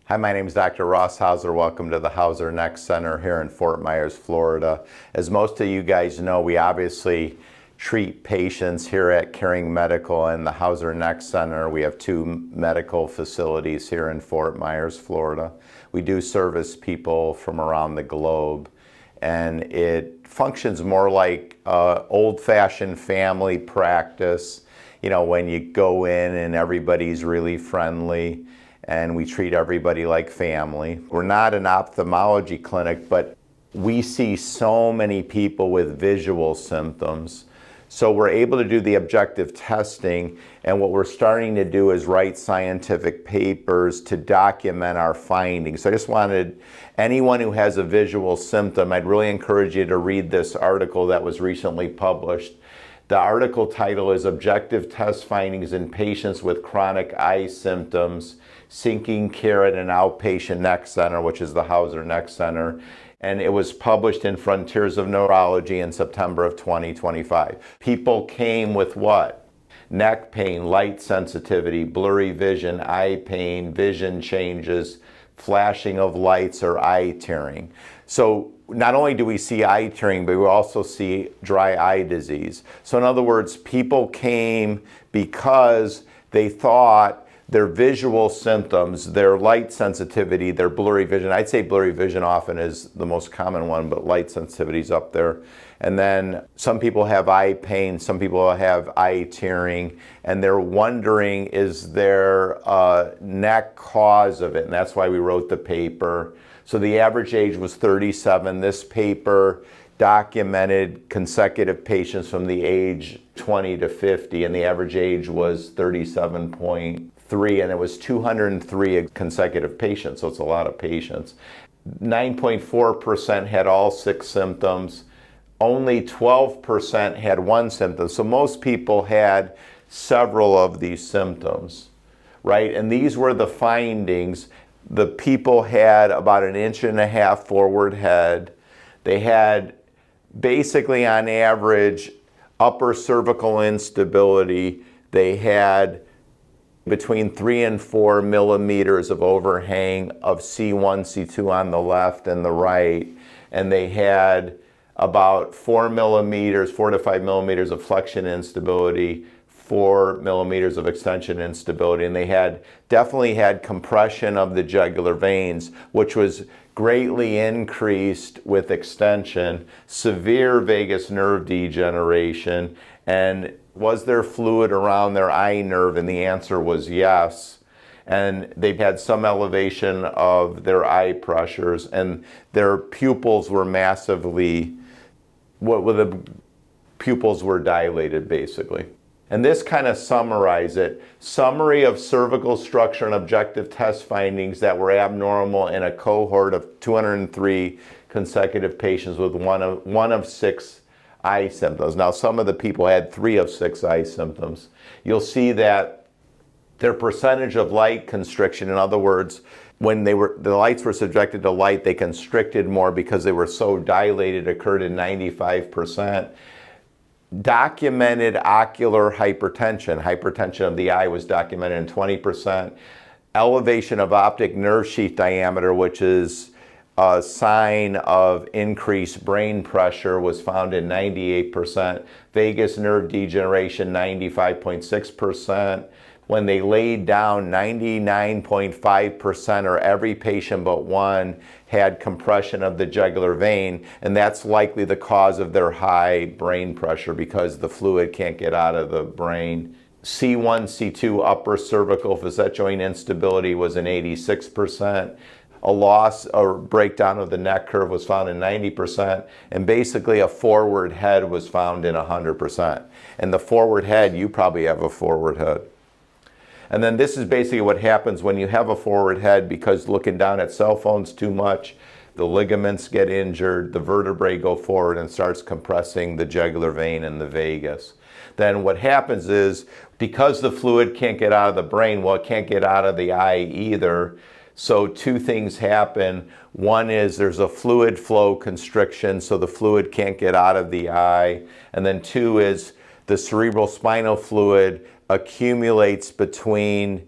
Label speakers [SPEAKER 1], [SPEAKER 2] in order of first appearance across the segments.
[SPEAKER 1] Hi, my name is Dr. Ross Hauser. Welcome to the Hauser Neck Center here in Fort Myers, Florida. As most of you guys know, we obviously treat patients here at Caring Medical and the Hauser Neck Center. We have two medical facilities here in Fort Myers, Florida. We do service people from around the globe, and it functions more like old-fashioned family practice. You know, when you go in and everybody's really friendly, and we treat everybody like family. We're not an ophthalmology clinic, but we see so many people with visual symptoms. So we're able to do the objective testing, and what we're starting to do is write scientific papers to document our findings. So I just wanted anyone who has a visual symptom, I'd really encourage you to read this article that was recently published. The article title is Objective Test Findings in Patients with Chronic Eye Symptoms, Seeking Care at an Outpatient Neck Center, which is the Hauser Neck Center. And it was published in Frontiers of Neurology in September of 2025. People came with what? Neck pain, light sensitivity, blurry vision, eye pain, vision changes, flashing of lights, or eye tearing. So not only do we see eye tearing, but we also see dry eye disease. So in other words, people came because they thought their visual symptoms, their light sensitivity, their blurry vision. I'd say blurry vision often is the most common one, but light sensitivity is up there. And then some people have eye pain, some people have eye tearing, and they're wondering, is there a neck cause of it? And that's why we wrote the paper. So the average age was 37. This paper documented consecutive patients from the age 20 to 50, and the average age was 37.3, and it was 203 consecutive patients, so it's a lot of patients. 9.4% had all 6 symptoms. Only 12% had one symptom. So most people had several of these symptoms, right? And these were the findings. The people had about 1.5 inch forward head. They had basically on average upper cervical instability. They had between 3 and 4 millimeters of overhang of C1, C2 on the left and the right. And they had about 4 to 5 millimeters of flexion instability, 4 millimeters of extension instability, and they definitely had compression of the jugular veins, which was greatly increased with extension, severe vagus nerve degeneration, and was there fluid around their eye nerve? And the answer was yes. And they've had some elevation of their eye pressures, and their pupils were massively, the pupils were dilated basically. And this kind of summarizes it. Summary of cervical structure and objective test findings that were abnormal in a cohort of 203 consecutive patients with one of 6 eye symptoms. Now, some of the people had 3 of 6 eye symptoms. You'll see that their percentage of light constriction, in other words, when the lights were subjected to light, they constricted more because they were so dilated, occurred in 95%. Documented ocular hypertension of the eye was documented in 20%. Elevation of optic nerve sheath diameter, which is a sign of increased brain pressure, was found in 98%. Vagus nerve degeneration, 95.6%. When they laid down, 99.5%, or every patient but one, had compression of the jugular vein, and that's likely the cause of their high brain pressure because the fluid can't get out of the brain. C1, C2 upper cervical facet joint instability was in 86%. A loss or breakdown of the neck curve was found in 90%, and basically a forward head was found in 100%. And the forward head, you probably have a forward head. And then this is basically what happens when you have a forward head, because looking down at cell phones too much, the ligaments get injured, the vertebrae go forward and starts compressing the jugular vein and the vagus. Then what happens is, because the fluid can't get out of the brain, well, it can't get out of the eye either. So 2 things happen. One is there's a fluid flow constriction, so the fluid can't get out of the eye. And then 2 is the cerebral spinal fluid accumulates between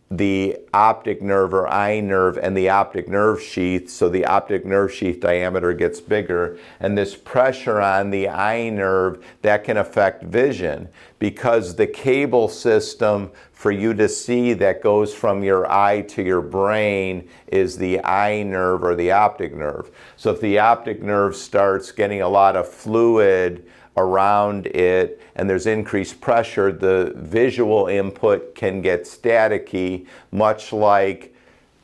[SPEAKER 1] the optic nerve or eye nerve and the optic nerve sheath, so the optic nerve sheath diameter gets bigger, and this pressure on the eye nerve, that can affect vision, because the cable system for you to see that goes from your eye to your brain is the eye nerve or the optic nerve. So if the optic nerve starts getting a lot of fluid around it and there's increased pressure, the visual input can get staticky, much like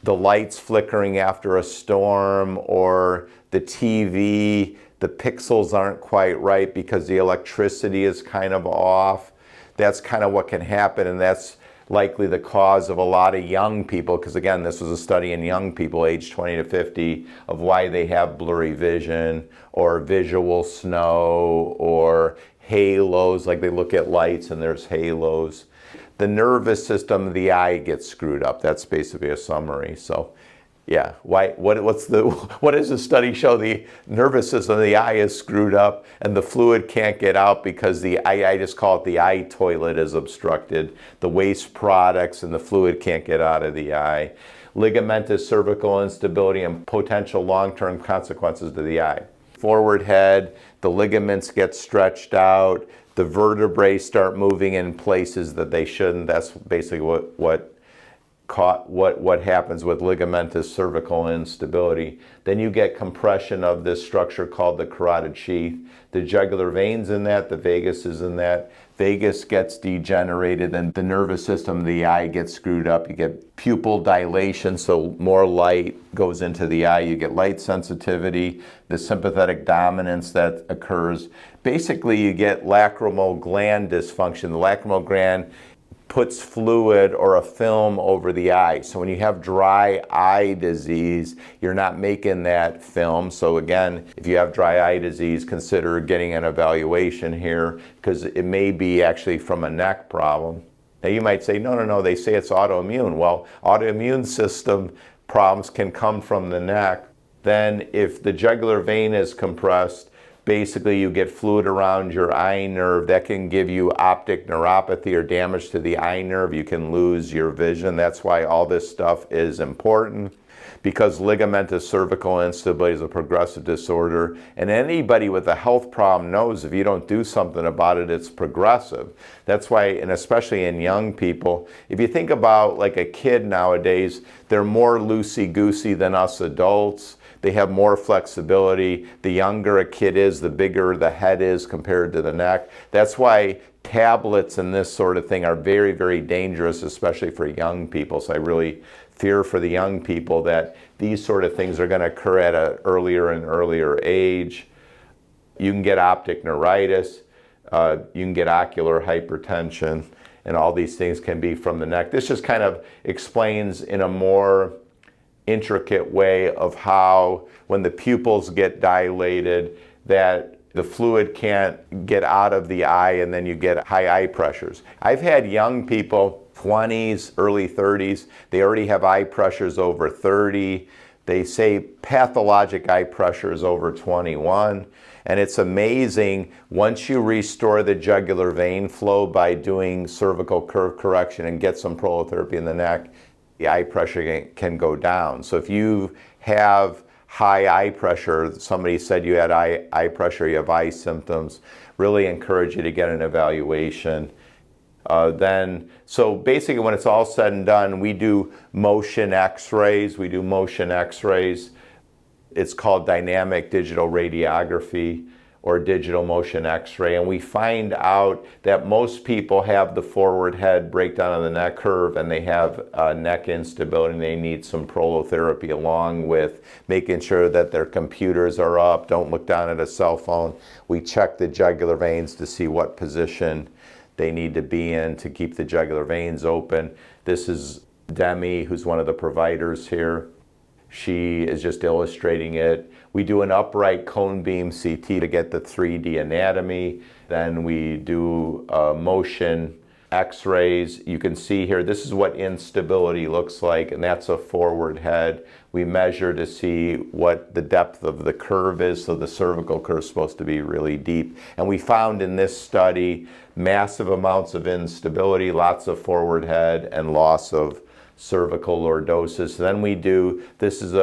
[SPEAKER 1] the lights flickering after a storm, or the TV, the pixels aren't quite right because the electricity is kind of off. That's kind of what can happen, and that's likely the cause of a lot of young people, because again, this was a study in young people aged 20 to 50 of why they have blurry vision or visual snow or halos, like they look at lights and there's halos. The nervous system of the eye gets screwed up. That's basically a summary. So yeah, what does the study show? The nervous system of the eye is screwed up and the fluid can't get out because I just call it the eye toilet is obstructed. The waste products and the fluid can't get out of the eye. Ligamentous cervical instability and potential long-term consequences to the eye. Forward head, the ligaments get stretched out, the vertebrae start moving in places that they shouldn't. That's basically what happens with ligamentous cervical instability. Then you get compression of this structure called the carotid sheath. The jugular veins in that, the vagus is in that. Vagus gets degenerated and the nervous system of the eye gets screwed up. You get pupil dilation, so more light goes into the eye. You get light sensitivity, the sympathetic dominance that occurs. Basically, you get lacrimal gland dysfunction. The lacrimal gland puts fluid or a film over the eye. So when you have dry eye disease, you're not making that film. So again, if you have dry eye disease, consider getting an evaluation here, because it may be actually from a neck problem. Now you might say, no, they say it's autoimmune. Well, autoimmune system problems can come from the neck. Then if the jugular vein is compressed, basically you get fluid around your eye nerve. That can give you optic neuropathy or damage to the eye nerve. You can lose your vision. That's why all this stuff is important, because ligamentous cervical instability is a progressive disorder, and anybody with a health problem knows if you don't do something about it, it's progressive. That's why, and especially in young people, if you think about like a kid nowadays, they're more loosey-goosey than us adults. They have more flexibility. The younger a kid is, the bigger the head is compared to the neck. That's why tablets and this sort of thing are very, very dangerous, especially for young people. So I really fear for the young people that these sort of things are going to occur at an earlier and earlier age. You can get optic neuritis, you can get ocular hypertension, and all these things can be from the neck. This just kind of explains in a more intricate way of how when the pupils get dilated that the fluid can't get out of the eye and then you get high eye pressures. I've had young people, 20s, early 30s, they already have eye pressures over 30. They say pathologic eye pressure is over 21. And it's amazing, once you restore the jugular vein flow by doing cervical curve correction and get some prolotherapy in the neck, the eye pressure can go down. So if you have high eye pressure, somebody said you had eye pressure, you have eye symptoms, really encourage you to get an evaluation. So basically when it's all said and done, we do motion x-rays. It's called dynamic digital radiography or digital motion x-ray, and we find out that most people have the forward head breakdown of the neck curve and they have neck instability, and they need some prolotherapy along with making sure that their computers are up, don't look down at a cell phone. We check the jugular veins to see what position they need to be in to keep the jugular veins open. This is Demi, who's one of the providers here. She is just illustrating it. We do an upright cone beam CT to get the 3D anatomy. Then we do motion x-rays. You can see here, this is what instability looks like, and that's a forward head. We measure to see what the depth of the curve is, so the cervical curve is supposed to be really deep. And we found in this study massive amounts of instability, lots of forward head, and loss of cervical lordosis. Then we do, this is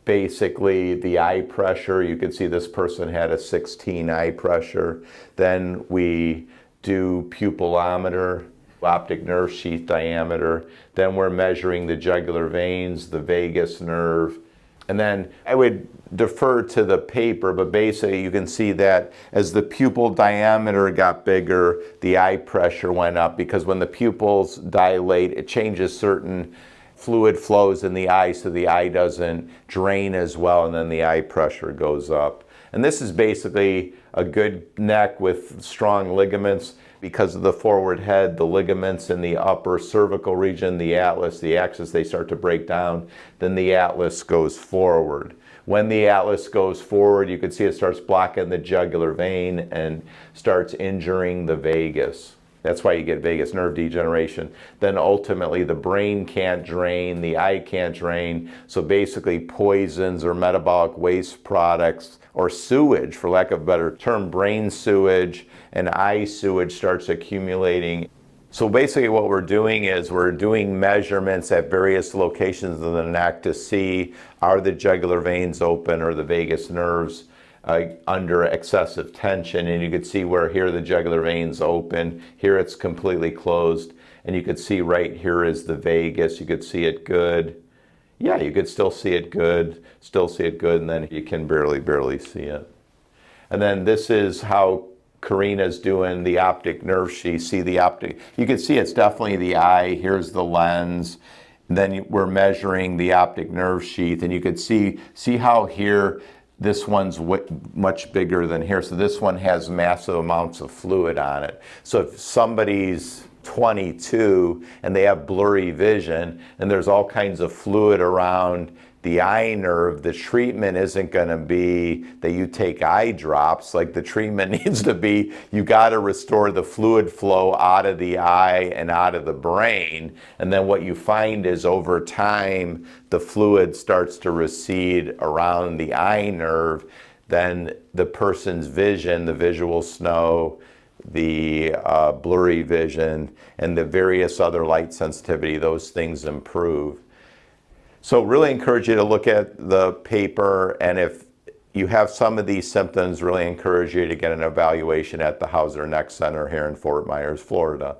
[SPEAKER 1] basically the eye pressure. You can see this person had a 16 eye pressure. Then we do pupillometer, optic nerve sheath diameter. Then we're measuring the jugular veins, the vagus nerve. And then I would defer to the paper, but basically you can see that as the pupil diameter got bigger, the eye pressure went up, because when the pupils dilate, it changes certain fluid flows in the eye, so the eye doesn't drain as well, and then the eye pressure goes up. And this is basically a good neck with strong ligaments. Because of the forward head, the ligaments in the upper cervical region, the atlas, the axis, they start to break down, then the atlas goes forward. When the atlas goes forward, you can see it starts blocking the jugular vein and starts injuring the vagus. That's why you get vagus nerve degeneration. Then ultimately the brain can't drain, the eye can't drain. So basically poisons or metabolic waste products or sewage, for lack of a better term, brain sewage and eye sewage starts accumulating. So basically what we're doing is we're doing measurements at various locations of the neck to see, are the jugular veins open or the vagus nerves under excessive tension. And you could see where here the jugular veins open, here it's completely closed, and you could see right here is the vagus. You could see it good. Yeah, you could still see it good, and then you can barely see it. And then this is how Karina's doing the optic nerve sheath. See the optic, you can see it's definitely the eye. Here's the lens. And then we're measuring the optic nerve sheath, and you could see how here this one's much bigger than here. So this one has massive amounts of fluid on it. So if somebody's 22 and they have blurry vision and there's all kinds of fluid around the eye nerve, the treatment isn't going to be that you take eye drops. Like, the treatment needs to be, you got to restore the fluid flow out of the eye and out of the brain. And then what you find is over time, the fluid starts to recede around the eye nerve. Then the person's vision, the visual snow, the blurry vision, and the various other light sensitivity, those things improve. So really encourage you to look at the paper, and if you have some of these symptoms, really encourage you to get an evaluation at the Hauser Neck Center here in Fort Myers, Florida.